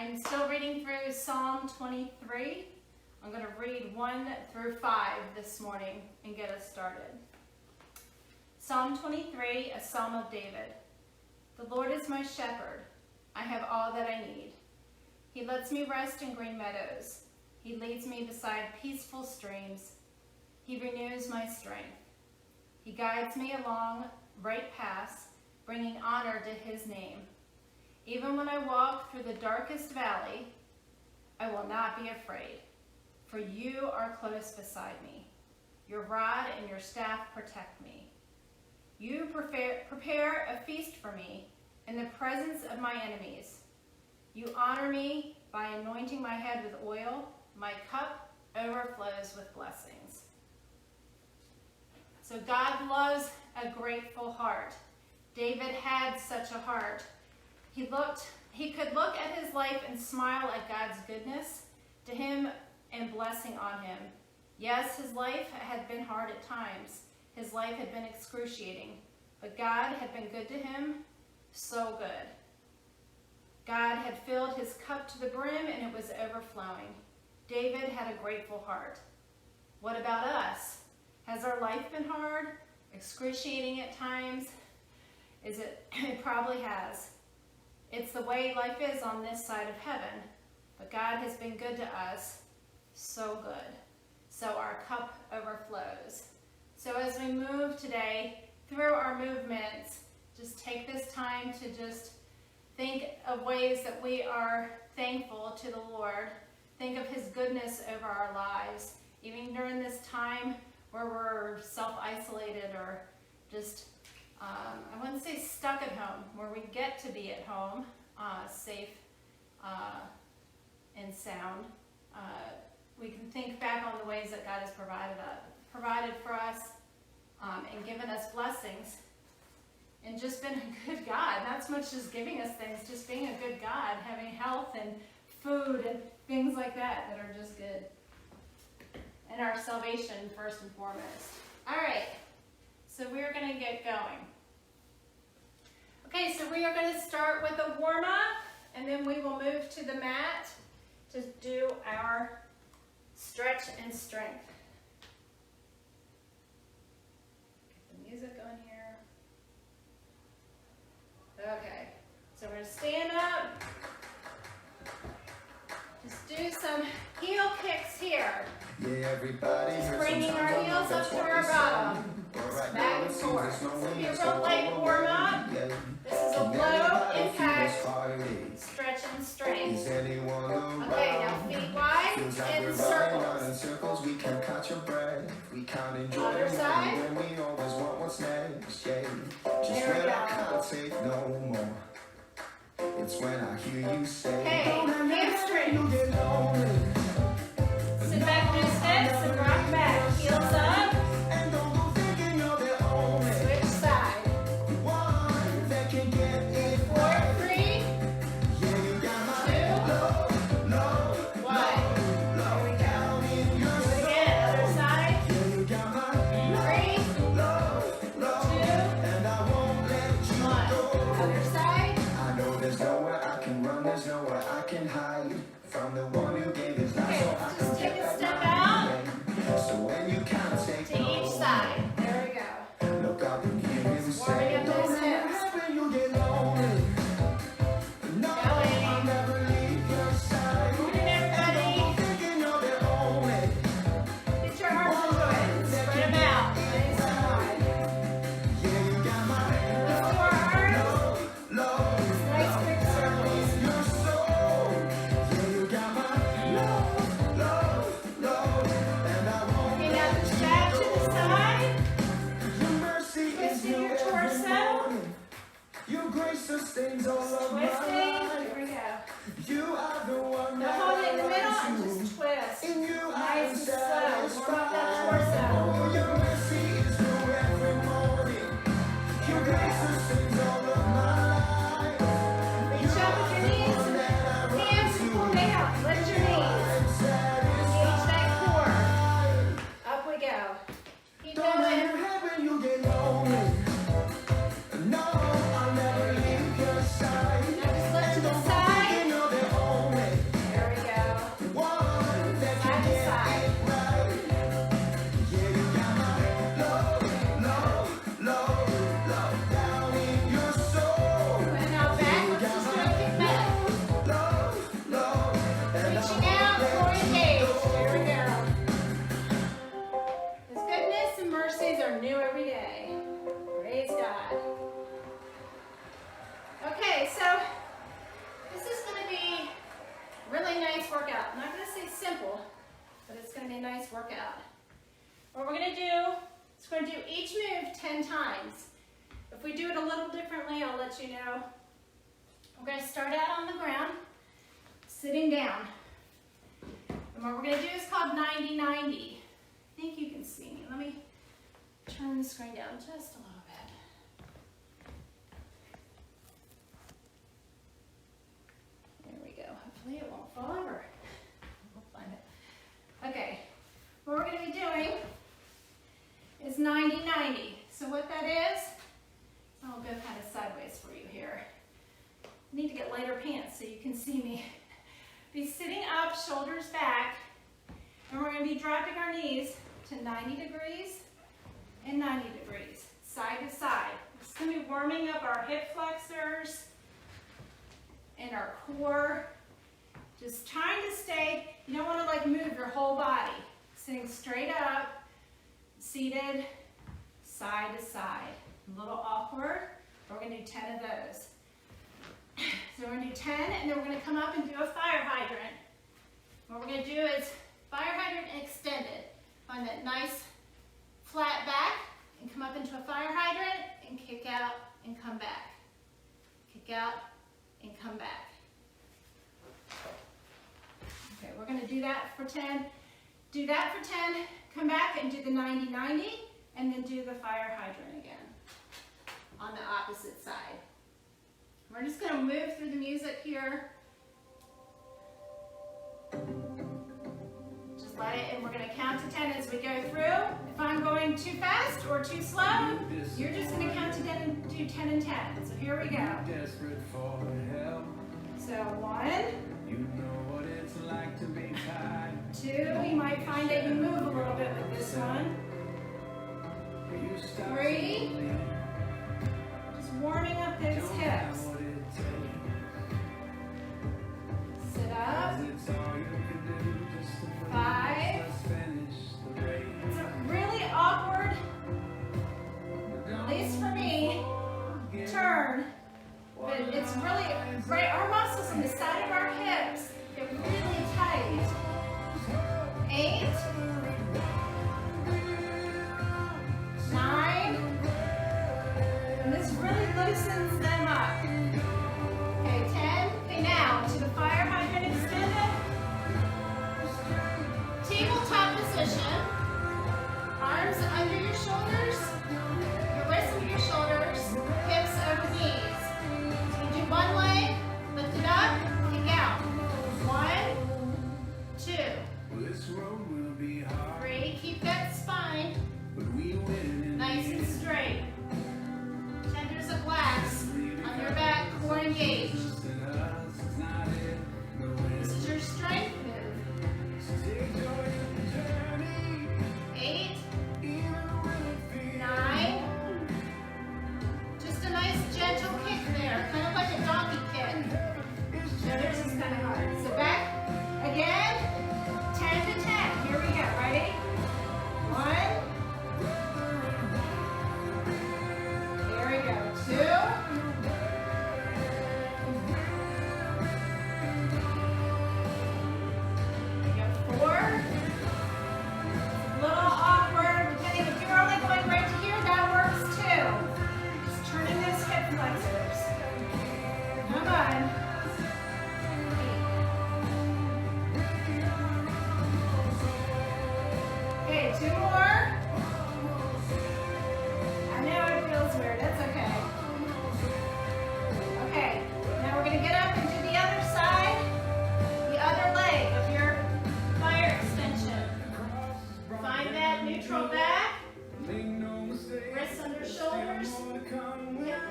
I'm still reading through Psalm 23. I'm going to read 1 through 5 this morning and get us started. Psalm 23, a Psalm of David. The Lord is my shepherd. I have all that I need. He lets me rest in green meadows. He leads me beside peaceful streams. He renews my strength. He guides me along right paths, bringing honor to his name. Even when I walk through the darkest valley, I will not be afraid, for you are close beside me. Your rod and your staff protect me. You prepare a feast for me in the presence of my enemies. You honor me by anointing my head with oil. My cup overflows with blessings. So God loves a grateful heart. David had such a heart. He could look at his life and smile at God's goodness to him and blessing on him. Yes, his life had been hard at times. His life had been excruciating, but God had been good to him, so good. God had filled his cup to the brim and it was overflowing. David had a grateful heart. What about us? Has our life been hard, excruciating at times? It probably has. It's the way life is on this side of heaven, but God has been good to us, so good. So our cup overflows. So as we move today through our movements, just take this time to just think of ways that we are thankful to the Lord. Think of his goodness over our lives, even during this time where we're self-isolated or just I wouldn't say stuck at home, where we get to be at home, safe and sound. We can think back on the ways that God has provided for us and given us blessings and just been a good God. Not so much just giving us things, just being a good God, having health and food and things like that that are just good. And our salvation first and foremost. All right. So we are going to get going. Okay, so we are going to start with a warm-up, and then we will move to the mat to do our stretch and strength. Get the music going here. Okay, so we're going to stand up. Just do some heel kicks here. Yeah, everybody. Just bringing our heels up to our bottom. Just back and forth. This will be a real light warm up. This is a low impact stretch and strength. Okay, now feet wide in circles. We can catch your breath. We can't enjoy Other side. when we always want what's next. Yeah, just There we when I go. can't take no more. It's when I hear you say, Okay, hamstrings. you get lonely. Sit back, do steps, and rock back. Heels up. And don't go thinking you're the only Switch side. one that can get it 4, 3, Yeah, you got my 2, love, 1. Here we go. Do it again. Other side. yeah, you got my 3, love, 2, and I won't let you 1. go. Other side. I know there's nowhere I can run, there's nowhere I can hide from the one who gave his life, Okay, so I let's can just take get a back step my out. way. So when you can't take To no each side. There we go. more, look up and hear him Warming say, up those don't hips. happen, you get lonely. No, Going. I'll never leave your side. Morning, everybody. Thinking you're the only Get your arms into it. Spread them out. Nice and wide. yeah, you got my Let's do our arms. love. Nice big circles. Your soul, yeah, you got my love. be a nice workout. What we're gonna do is we're gonna do each move 10 times. If we do it a little differently, I'll let you know. We're gonna start out on the ground, sitting down. And what we're gonna do is called 90-90. I think you can see me. Let me turn the screen down just a little bit. There we go. Hopefully it won't fall over. We'll find it. Okay, what we're gonna be doing is 90-90. So what that is, I'll go kind of sideways for you here. I need to get lighter pants so you can see me. Be sitting up, shoulders back, and we're going to be dropping our knees to 90 degrees and 90 degrees, side to side. It's going to be warming up our hip flexors and our core. Just trying to stay, you don't want to like move your whole body. Sitting straight up, seated, side to side. A little awkward, but we're going to do 10 of those. So we're going to do 10, and then we're going to come up and do a fire hydrant. What we're going to do is fire hydrant extended. Find that nice flat back, and come up into a fire hydrant, and kick out and come back. Kick out and come back. Okay, we're going to do that for 10. Do that for 10, come back and do the 90-90, and then do the fire hydrant again on the opposite side. We're just going to move through the music here. Just let it, and we're going to count to 10 as we go through. If I'm going too fast or too slow, you're just going to count to 10 and do 10 and 10. So here we go. So 1, You know what it's like to be tied. 2, you might find that you move a little bit with this one. 3, just warming up those hips. Sit up. 5. It's really awkward, at least for me, turn, but it's really great. Our muscles on the side of our hips get really tight. 8, 9, and this really loosens them up. Okay, 10. Okay, now to the fire hydrant extended. Tabletop position. Arms under your shoulders, your wrists under your shoulders, hips over knees. So you do one leg, lift it up, kick out. 1, 2, 3. Keep that spine nice and straight. Tenders of wax on your back, core engaged. This is your strength move. 8, 9. Just a nice gentle kick there, kind of like a donkey kick. Now this is kind of hard. So back again, 10 to 10. Here we go. Ready? 1. There we go. 2. We go 4. A little awkward, depending if you're only going right to here, that works too. Just turning those hip flexors. Come on. 8. Okay, 2 more. I know it feels weird, that's okay. Okay, now we're gonna get up and do the other side, the other leg of your fire extension. Find that neutral back, wrists under shoulders,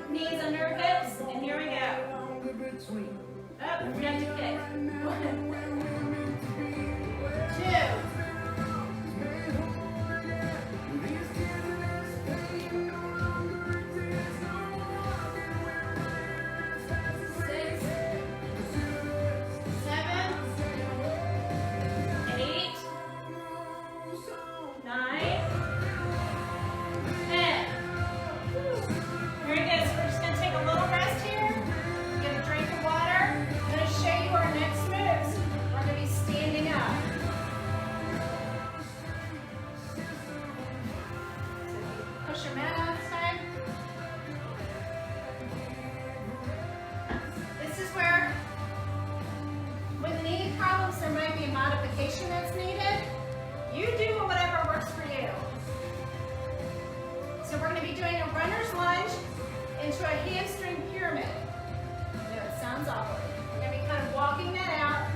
knees under hips, and here we go. Oh, we got to kick. 1, 2. 6, 7, 8, 9, 10. Very good. So we're just going to take a little rest here. Get a drink of water. I'm going to show you our next moves. into a hamstring pyramid. I know it sounds awkward. We're going to be kind of walking that out,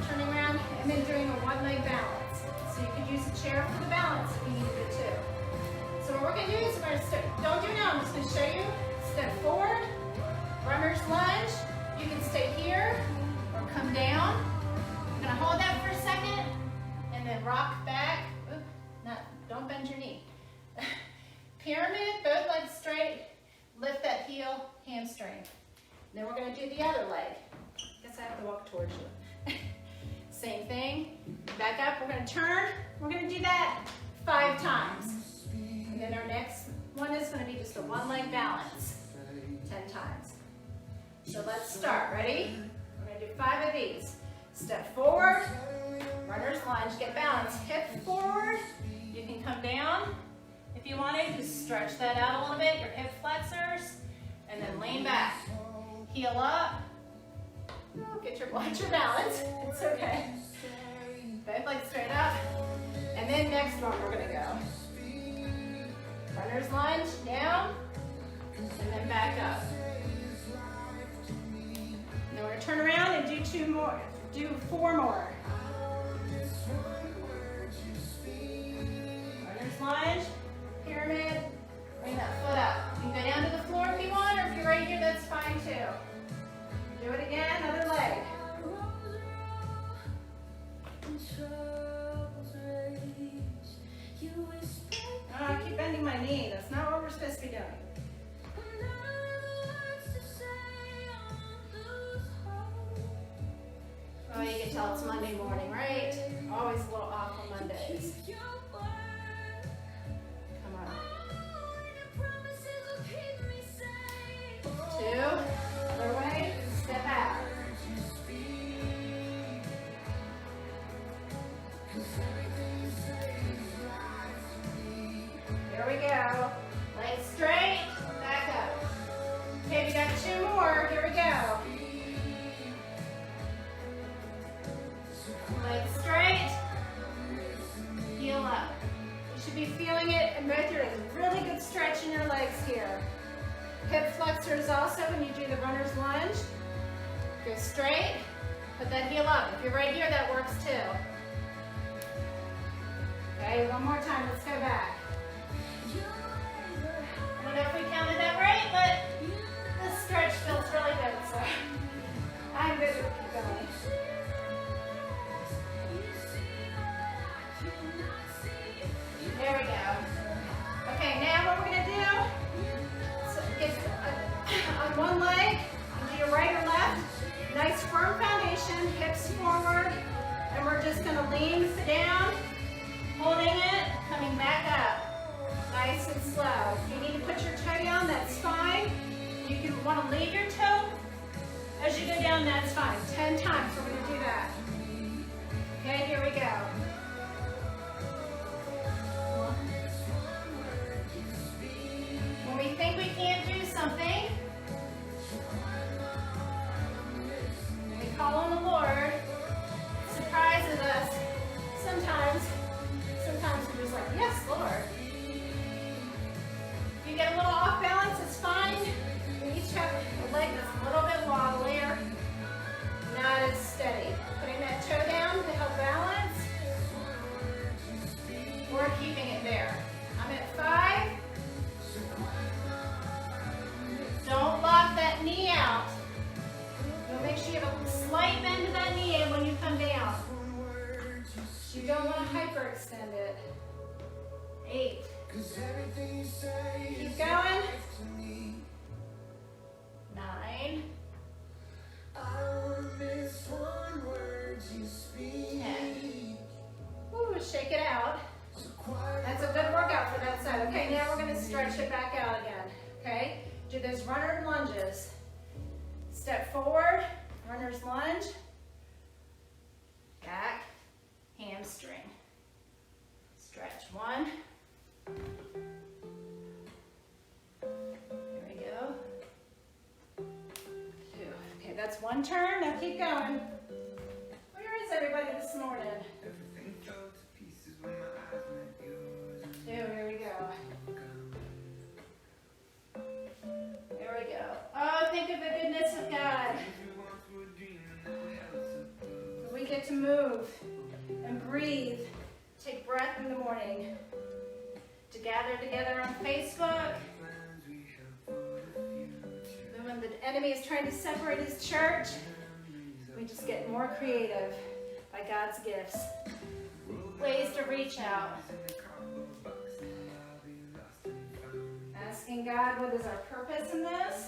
turning around, and then doing a one-leg balance. So you could use a chair for the balance if you needed it too. So what we're going to do is we're going to start, don't do it now, I'm just going to show you. Step forward, runner's lunge. You can stay here or come down. I'm going to hold that for a second and then rock back. Oop, don't bend your knee. Pyramid, both legs straight. Lift that heel, hamstring. Then we're going to do the other leg. Guess I have to walk towards you. Same thing. Back up. We're going to turn. We're going to do that 5 times. And then our next one is going to be just a one-leg balance 10 times. So let's start. Ready? We're going to do 5 of these. Step forward. Runner's lunge. Get balance. Hip forward. You can come down. If you want to, just stretch that out a little bit, your hip flexors, and then lean back. Heel up. Watch your balance. It's okay. Both legs straight up. And then next one we're going to go. Runner's lunge, down, and then back up. And then we're going to turn around and do 2 more. Do 4 more. Runner's lunge. Pyramid, bring that foot up. You can go down to the floor if you want, or if you're right here, that's fine too. Do it again, other leg. Oh, I keep bending my knee. That's not what we're supposed to be doing. Oh, you can tell it's Monday morning, right? Always a little off on Mondays. 2, other way, step out. Here we go. Legs straight, back up. Okay, we got 2 more. Here we go. Legs straight, heel up. You should be feeling it in both your legs. Really good stretch in your legs here. Hip flexors also when you do the runner's lunge. Go straight, put that heel up. If you're right here, that works too. Okay, one more time, let's go back. I don't know if we counted that right, but this stretch feels really good, so I'm good to keep going. There we go. Okay, now what we're going to do, on one leg, do your right or left. Nice firm foundation, hips forward, and we're just going to lean down, holding it, coming back up. Nice and slow. If you need to put your toe down, that's fine. You can want to leave your toe as you go down, that's fine. 10 times, we're going to do that. Okay, here we go. When we think we can't do something, we call on the Lord. It surprises us. Sometimes we're just like, yes, Lord. If you get a little off balance, it's fine. We each have a leg that's a little bit wobblier, not as steady. Putting that toe down to help balance, or keeping it there. I'm at 5. Don't lock that knee out. You'll make sure you have a slight bend to that knee when you come down. You don't want to hyperextend it. 8. Keep going. 9. 10. Ooh, shake it out. That's a good workout for that side. Okay, now we're going to stretch it back out again. Okay? Do those runner lunges. Step forward, runner's lunge, back, hamstring. Stretch 1. There we go. 2. Okay, that's 1 turn. Now keep going. Where is everybody this morning? 2, here we go. get to move and breathe. Take breath in the morning. To gather together on Facebook. And when the enemy is trying to separate his church, we just get more creative by God's gifts. Ways to reach out. Asking God, what is our purpose in this?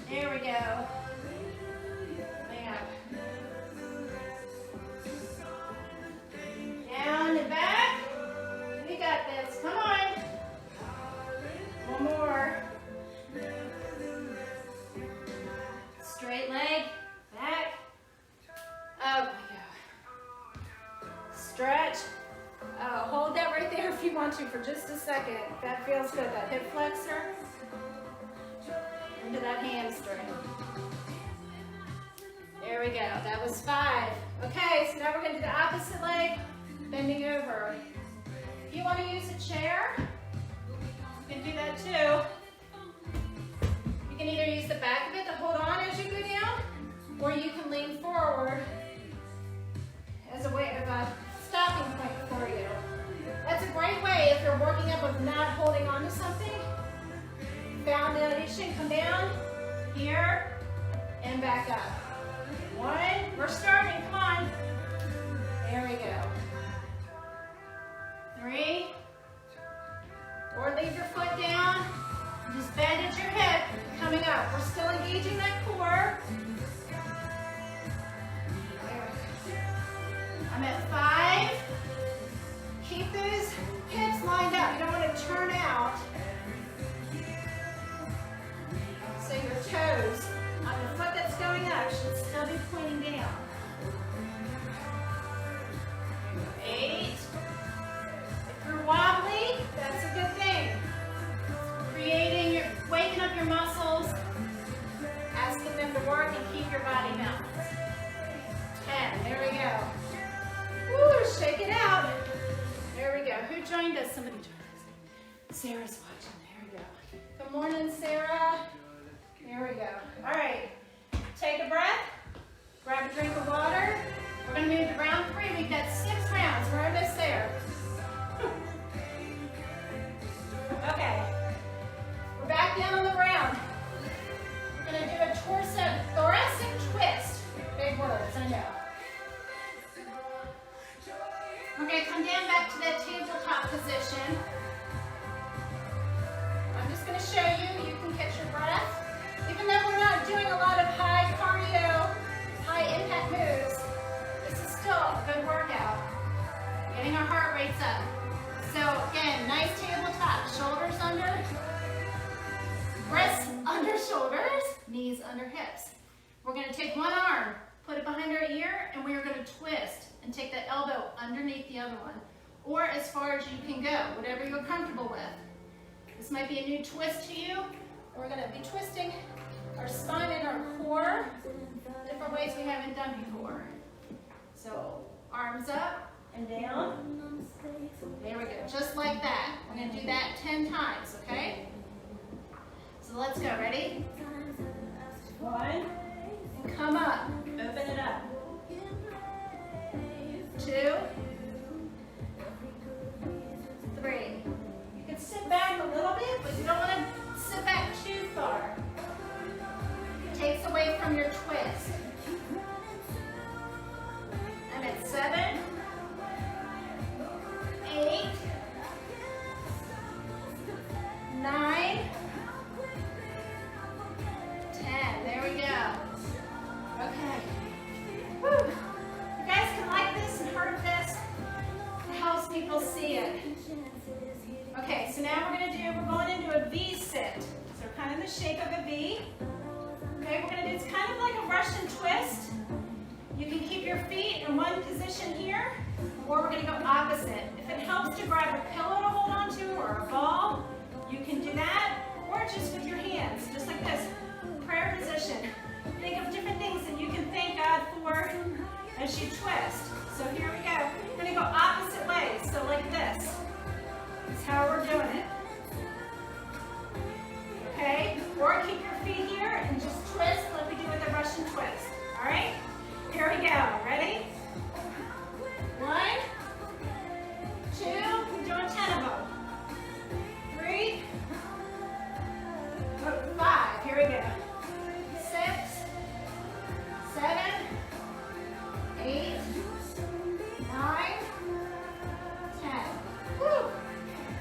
There we go. Down and back. We got this. Come on. One more. Straight leg. Back. Up we go. Stretch. Hold that right there if you want to for just a second. That feels good. That hip flexor into that hamstring. There we go. That was 5. Okay, so now we're going to do the opposite leg, bending over. If you want to use a chair, you can do that too. You can either use the back of it to hold on as you go down, or you can lean forward as a way of a stopping point for you. That's a great way if you're working up of not holding on to something. Foundation, come down, here, and back up. 1, we're starting, come on. There we go. 3, or leave your foot down, just bend at your hip, coming up. We're still engaging that core. I'm at 5. Keep those hips lined up. You don't want to turn out. So your toes on the foot that's going up should still be pointing down. 8. If you're wobbly, that's a good thing. Waking up your muscles, asking them to work and keep your body balanced. 10, there we go. Woo, shake it out. There we go. Who joined us? Somebody joined us. Sarah's watching. There we go. Good morning, Sarah. There we go. All right. Take a breath. Grab a drink of water. We're going to move to round 3. We've got 6 rounds. We're almost there. Okay. We're back down on the ground. We're going to do a thoracic twist. Big words, I know. We're going to come down back to that tabletop position. I'm just going to show you. You can catch your breath. Even though we're not doing a lot of high cardio, high impact moves, this is still a good workout. Getting our heart rates up. So again, nice tabletop. Shoulders under, wrists under shoulders, knees under hips. We're going to take one arm, put it behind our ear, and we are going to twist and take that elbow underneath the other one, or as far as you can go, whatever you're comfortable with. This might be a new twist to you. We're going to be twisting our spine and our core different ways we haven't done before. So arms up and down. There we go, just like that. We're going to do that 10 times, okay? So let's go, ready? 1, and come up, open it up. 2, 3. You can sit back a little bit, but you don't want to sit back too far. It takes away from your twist. I'm at 7, 8, 9, 10. There we go. Okay. Whew. You guys can like this and heard this. It helps people see it. Okay, so now we're going into a V sit. So we're kind of in the shape of a V. Okay, we're going to do, it's kind of like a Russian twist. You can keep your feet in one position here, or we're going to go opposite. If it helps to grab a pillow to hold on to or a ball, you can do that, or just with your hands, just like this. Prayer position. Think of different things that you can thank God for as you twist. So here we go. We're going to go opposite ways, so like this. That's how we're doing it. Okay? Or keep your feet here and just twist like we do with a Russian twist. All right? we go. Ready? 1, 2, we're doing 10 of them. 3, 5, here we go. 6, 7, 8, 9, 10. Woo!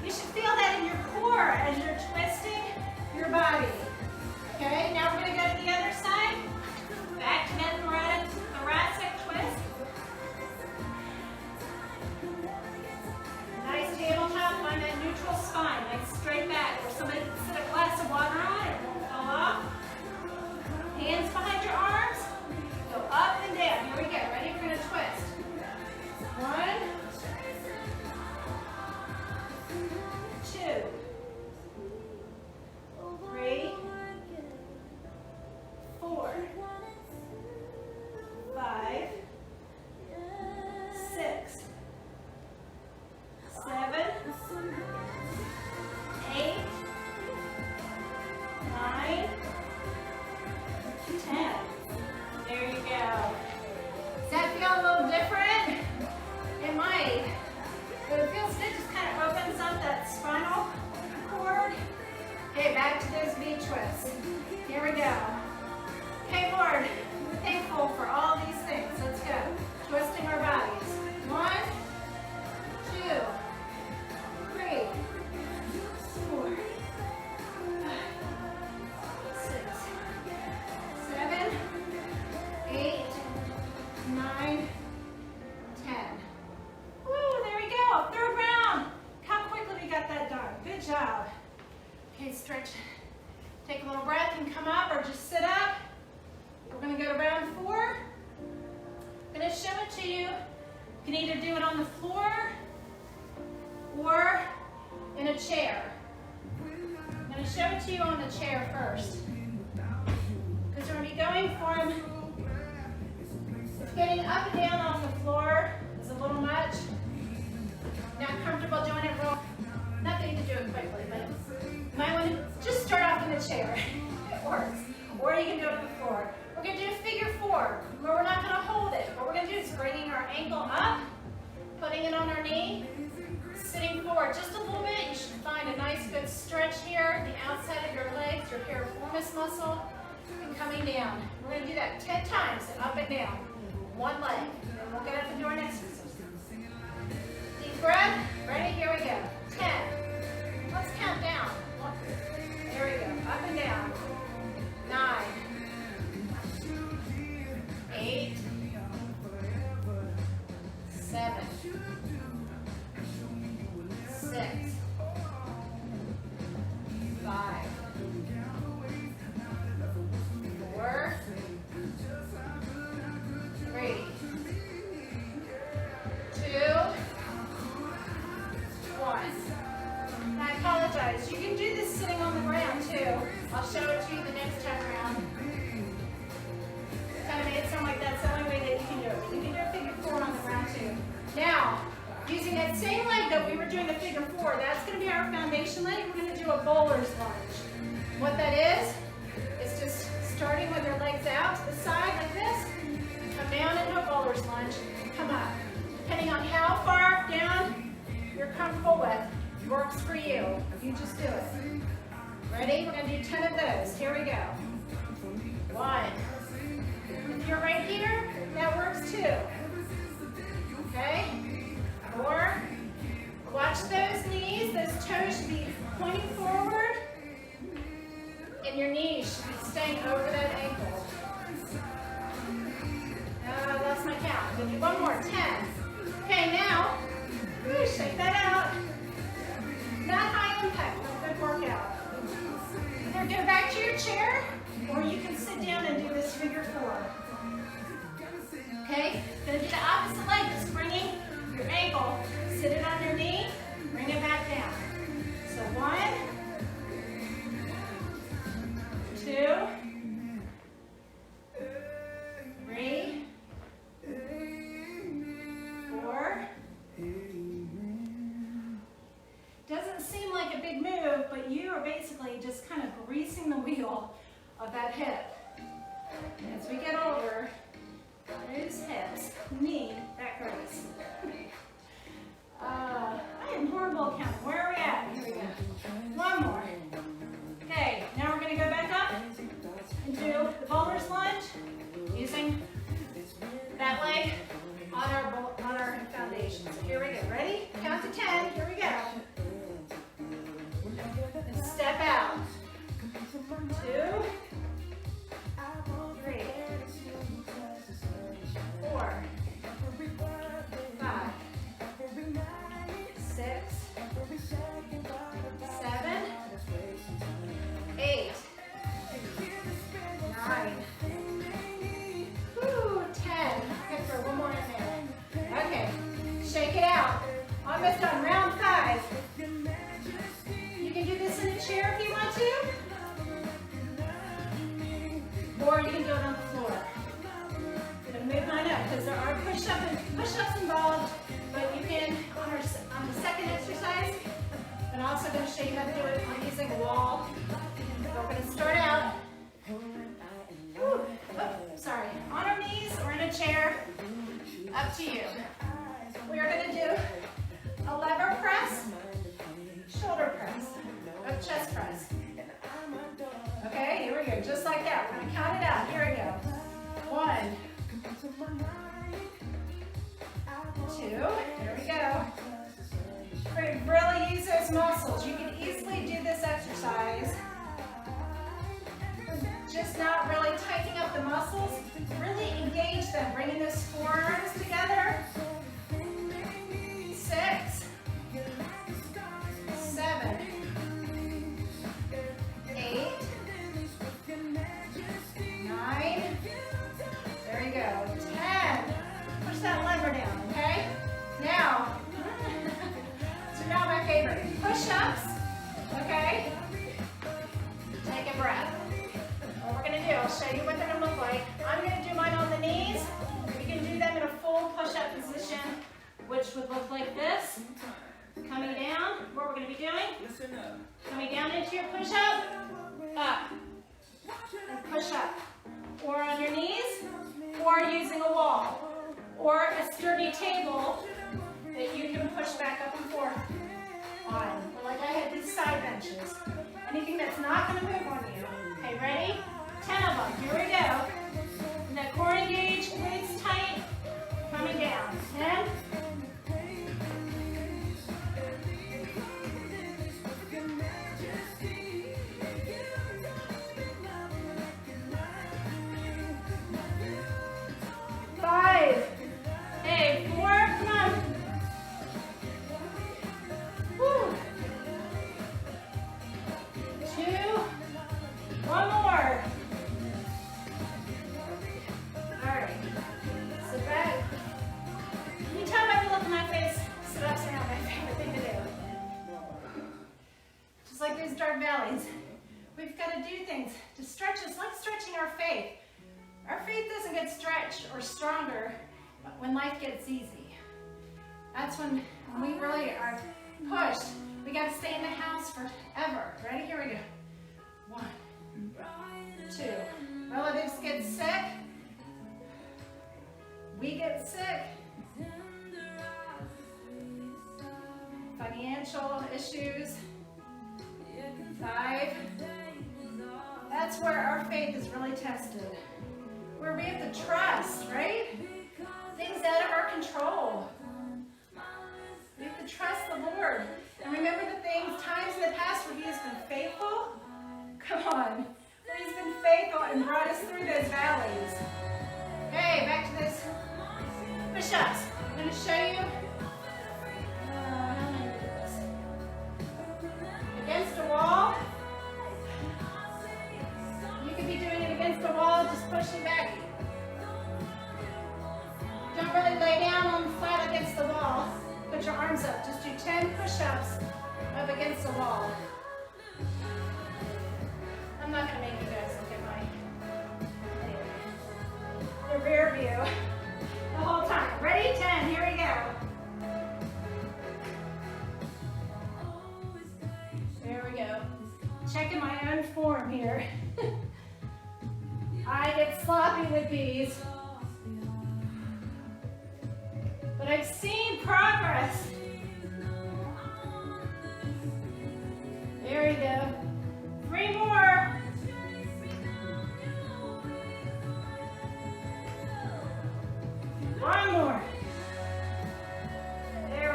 You should feel that in your core as you're twisting your body. Okay, now we're going to go to the other side. Back to that thoracic twist. Nice tabletop, find that neutral spine, nice straight back. Where somebody can sit a glass of water on it, it won't fall off. Hands behind your arms. Go up and down. Here we go. Ready? We're going to twist. 1, 2, 3, 4, 5, 6, 7, 8, 9, 10. There you go. Does that feel a little different? It might. But it feels good. Just kind of opens up that spinal cord. Okay, back to those V twists. Here we go. Okay, Lord, we're thankful for all these things. Let's go. Twisting our bodies. 1, 2, 3, 4, 5, 6, 7, 8, 9, 10. Woo, there we go. Third round. How quickly we got that done. Good job. Okay, stretch. Take a little breath and come up or just sit up. We're going to go to round 4. I'm going to show it to you. You can either do it on the floor or in a chair. I'm going to show it to you on the chair first. Because we're going to be going from, if getting up and down off the floor is a little much, not comfortable doing it real, nothing to do it quickly, but you might want to just start off in the chair. It works. Or you can do it on the floor. We're going to do a figure 4, where we're not going to hold it. What we're going to do is bringing our ankle up, putting it on our knee, sitting forward just a little bit. You should find a nice good stretch here, the outside of your legs, your piriformis muscle, and coming down. We're going to do that 10 times, up and down. One leg. Then we'll get up and do our next exercise. Deep breath. Ready? Here we go. 10. Let's count down. There we go. Up and down. 9. 8. 7. 6. 5. 4. 3. 2. 1. I apologize. You can do this sitting on the ground too. I'll show it to you the next time around. Kind of made it sound like that's the only way that you can do it. But you can do a figure 4 on the ground too. Now, using that same leg that we were doing the figure 4, that's going to be our foundation leg. We're going to do a bowler's lunge. What that is just starting with your legs out to the side like this. Come down into a bowler's lunge. Come up. Depending on how far down you're comfortable with, works for you. You just do it. Ready? We're going to do 10 of those. Here we go. 1. If you're right here, that works too. Okay? 4. Watch those knees. Those toes should be pointing forward. And your knees should be staying over that ankle. I lost my count. We'll do one more. 10. Okay, now, shake that out. Not high impact, but good workout. Either go back to your chair, or you can sit down and do this figure 4. Okay? Gonna do the opposite leg, just bringing your ankle, sit it on your knee, bring it back down. So 1, 2, Here we go. Ready? Count to 10. Here we go. And step out. 2, 3, 4, 5, 6, 7, 8, 9, 10. Okay, throw one more in there. Okay, shake it out. Almost done. Round 5. You can do this in a chair if you want to, or you can do it on the floor. I'm going to move mine up because there are push-ups involved, but you can, on the second exercise, I'm also going to show you how to do it on using a wall. So we're going to start out, sorry, on our knees or in a chair, up to you. We are going to do a lever press, shoulder press, a chest press. Okay, here we go, just like that. We're going to count it out. Here we go. 1, 2, here we go. Really use those muscles. You can easily do this exercise. Just not really tightening up the muscles. Really engage them, bringing those forearms together. 6, 7, 8, 9, there you go, 10. Push that lever down, okay? Now, so now my favorite, push-ups, okay? Take a breath. What we're going to do, I'll show you what they're going to look like. I'm going to do mine on the knees. You can do them in a full push-up position, which would look like this. Coming down, what we're going to be doing, coming down into your push-up, up, and push up. Or on your knees, or using a wall, or a sturdy table that you can push back up and forth on. But like I had these side benches. Anything that's not going to move on you. Okay, ready? 10 of them. Here we go. And that core engage, glutes tight, coming down. 10. 5. Hey, 4. Come on. Woo. 2. One more. All right. Sit back. Can you tell by the look on my face? Sit-ups are not my favorite thing to do. Just like those dark valleys, we've got to do things to stretch. It's like stretching our faith. Our faith doesn't get stretched or stronger when life gets easy. That's when we really are pushed. We got to stay in the house forever. Ready? Here we go. 1, 2. Relatives get sick. We get sick. Financial issues. 5. That's where our faith is really tested. Where we have to trust, right? Things out of our control. We have to trust the Lord. And remember the things, times in the past where He has been faithful? Come on. Where He's been faithful and brought us through those valleys. Okay, back to this push-ups. I'm going to show you how many do this. Against a wall. You could be doing it against the wall, just pushing back. Don't really lay down on the flat against the wall. Put your arms up. Just do 10 push-ups up against the wall. I'm not going to make you guys look at the rear view the whole time. Ready? 10. Here we go. There we go. Checking my own form here. I get sloppy with these. But I've seen progress. There we go. 3 more. One more. There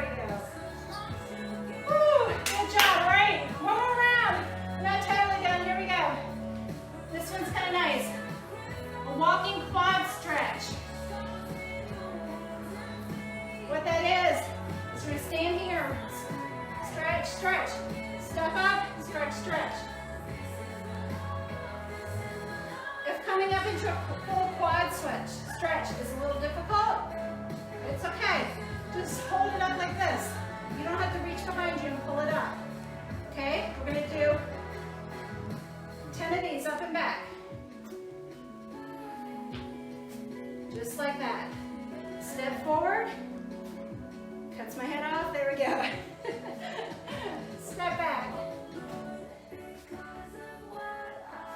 up into a full quad stretch is a little difficult. It's okay. Just hold it up like this. You don't have to reach behind you and pull it up. Okay? We're going to do 10 of these up and back. Just like that. Step forward. Cuts my head off. There we go. Step back.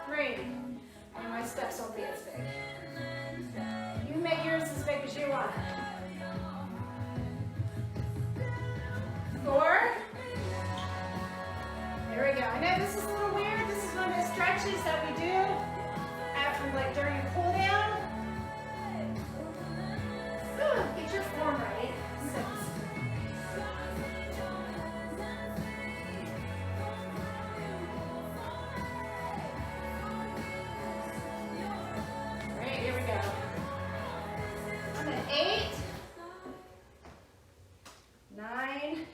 3. And my steps won't be as big. You make yours as big as you want. 4. There we go. I know this is a little weird. This is one of the stretches that we do after, like, during a cool down. Get your form right. 6. Great, here we go. And then 8. 9.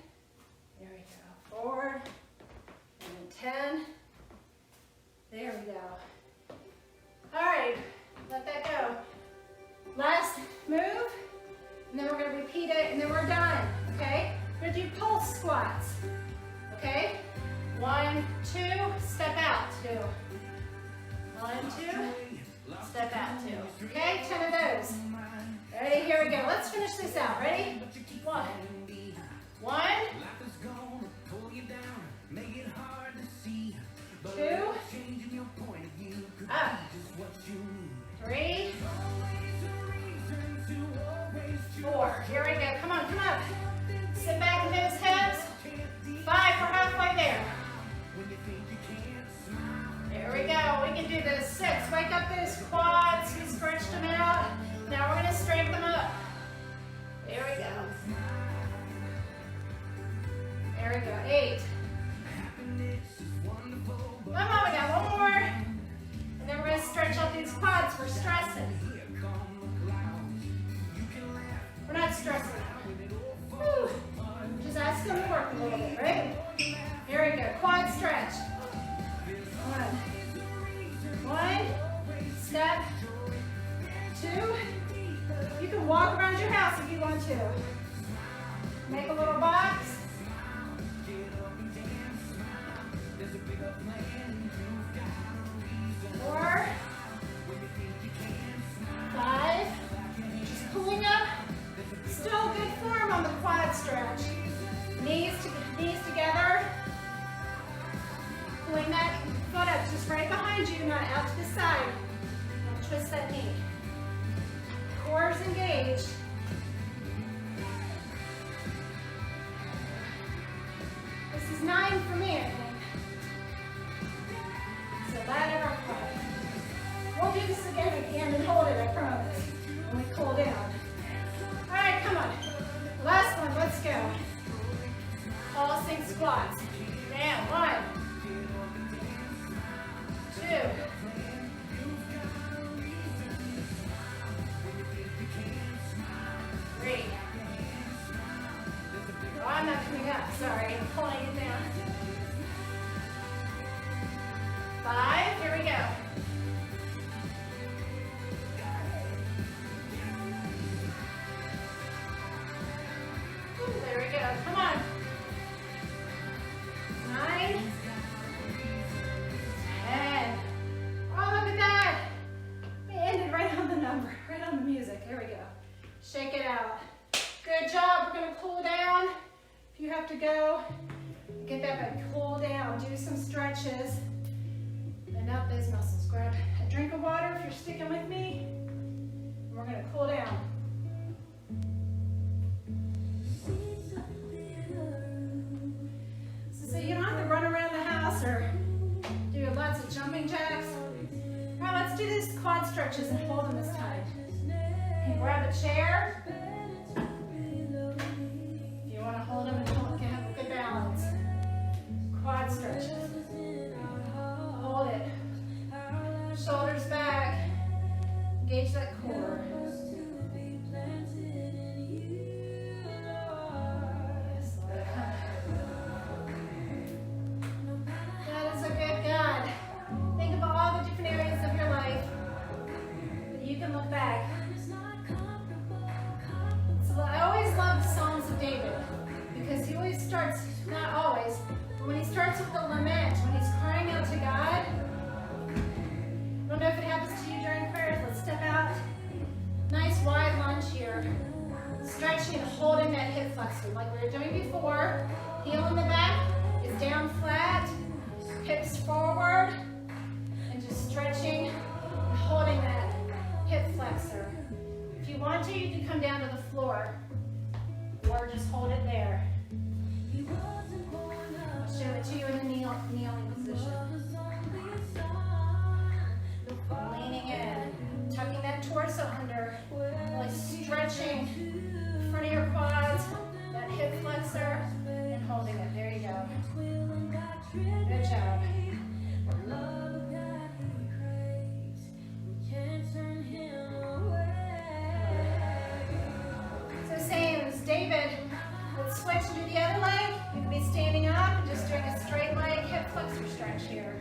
There we go. 4. And then 10. There we go. All right, let that go. Last move, and then we're going to repeat it, and then we're done, okay? We're going to do pulse squats, okay? 1, 2, step out, 2. 1, 2, step out, 2. Okay, 10 of those. Ready, here we go. Let's finish this out. Ready? 1. 1. 2. Up. 3. 4. Here we go. Come on, come on. Sit back in those hips. 5. We're halfway there. There we go. We can do this. 6. Wake up those quads. We stretched them out. Now we're going to straighten them up. There we go. There we go. 8. Come on, we got one more. And then we're going to stretch out these quads. We're stressing. We're not stressing. Whew. Just ask them to work a little bit, right? Here we go. Quad stretch. 1. Step. 2. You can walk around your house if you want to. Make a little box. 4. 5. Just pulling up. Still good form on the quad stretch. Knees together. Pulling that foot up just right behind you, not out to the side. Don't twist that knee. Core is engaged. This is 9 for me, I think. So that in our quad. We'll do this again at the end and hold it, I promise, when we cool down. All right, come on. Last one, let's go. Pulsing squats. Down, 1, 2. 3. Oh, I'm not coming up, sorry, I'm pulling it down. 5, here we go. There we go. Come on. 9. 10. Oh, look at that. We ended right on the number, right on the music. There we go. Shake it out. Good job. We're going to cool down. If you have to go, get that back. Cool down. Do some stretches. Bend out those muscles. Grab a drink of water if you're sticking with me. We're going to cool down. So you don't have to run around the house or do lots of jumping jacks. All right, let's do these quad stretches and hold them this time. You can grab a chair. If you want to hold them and can have a good balance. Quad stretches. Hold it. Shoulders back. Engage that core. starts, not always, but when he starts with the lament, when he's crying out to God, I don't know if it happens to you during prayers. Let's step out. Nice wide lunge here. Stretching and holding that hip flexor like we were doing before. Heel in the back is down flat. Hips forward. And just stretching and holding that hip flexor. If you want to, you can come down to the floor. Or just hold it there. I'll show it to you in the kneeling position. Leaning in, tucking that torso under, really stretching the front of your quads, that hip flexor, and holding it. There you go. Good job. So same as David would switch to the other leg. You could be standing up and just doing a straight leg hip flexor stretch here.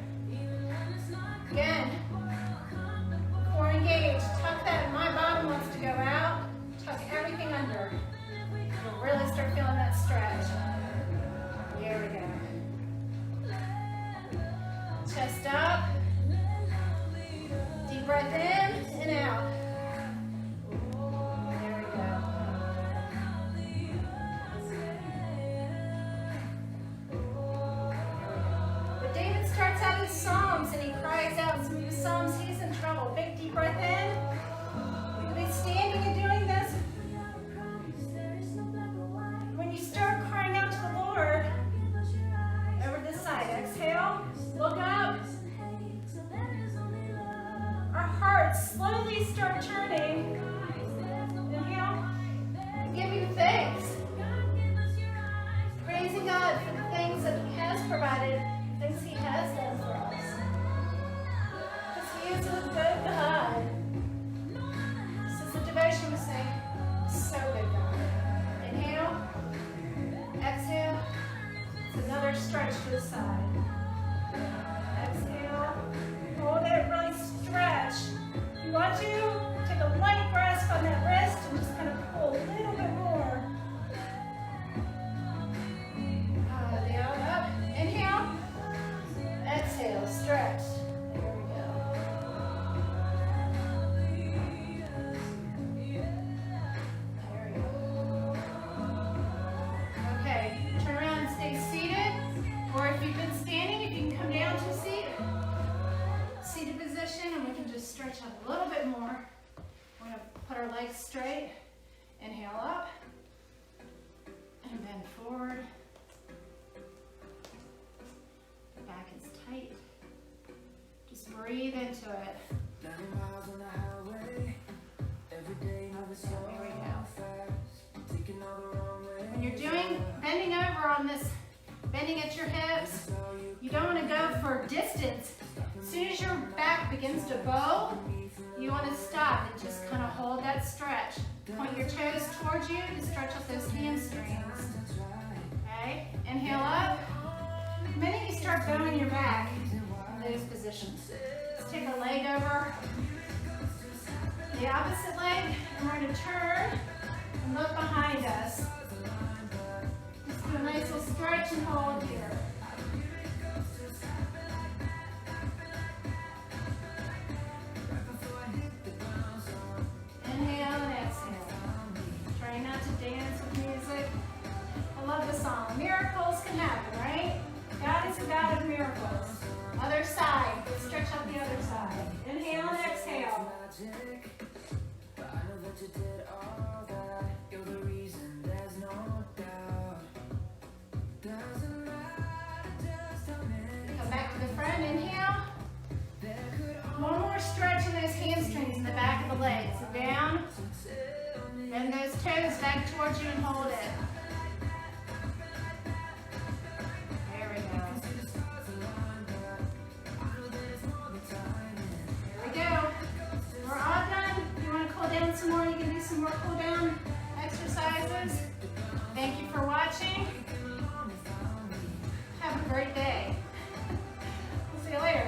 Again. Core engaged. Tuck that. My bottom wants to go out. Tuck everything under. You'll really start feeling that stretch. There we go. Chest up. Deep breath in and out. There we go. But David starts out his Psalms and he cries out in some of his Psalms. He's in trouble. Big deep breath in. You can be standing and doing this. When you start crying out to the Lord, over this side, exhale, look up. Our hearts slowly start turning. Inhale, giving thanks. Praising God for the things that He has provided, things He has done for us. He is a good God. This is the devotion we sing. So good God. Inhale. Exhale. It's another stretch to the side. Exhale. Hold it. Really stretch. You want to take a light grasp on that wrist and just kind of pull a little bit more. Down, up. Inhale. Exhale. Stretch. Stretch out a little bit more. We're going to put our legs straight. Inhale up. And bend forward. The back is tight. Just breathe into it. There we go. When you're bending over on this, bending at your hips, you don't want to go for distance. As soon as your back begins to bow, you want to stop and just kind of hold that stretch. Point your toes towards you to stretch up those hamstrings. Okay, inhale up. The minute you start bowing your back in those positions, let's take a leg over the opposite leg, and we're going to turn and look behind us. Just do a nice little stretch and hold here. Inhale and exhale. Try not to dance with music. I love the song. Miracles can happen, right? God is a God of miracles. Other side. Let's stretch out the other side. Inhale and exhale. Come back to the front. Inhale. One more stretch in those hamstrings in the back of the legs. So down. Bend those toes back towards you and hold it. There we go. There we go. We're all done. If you want to cool down some more, you can do some more cool down exercises. Thank you for watching. Have a great day. We'll see you later.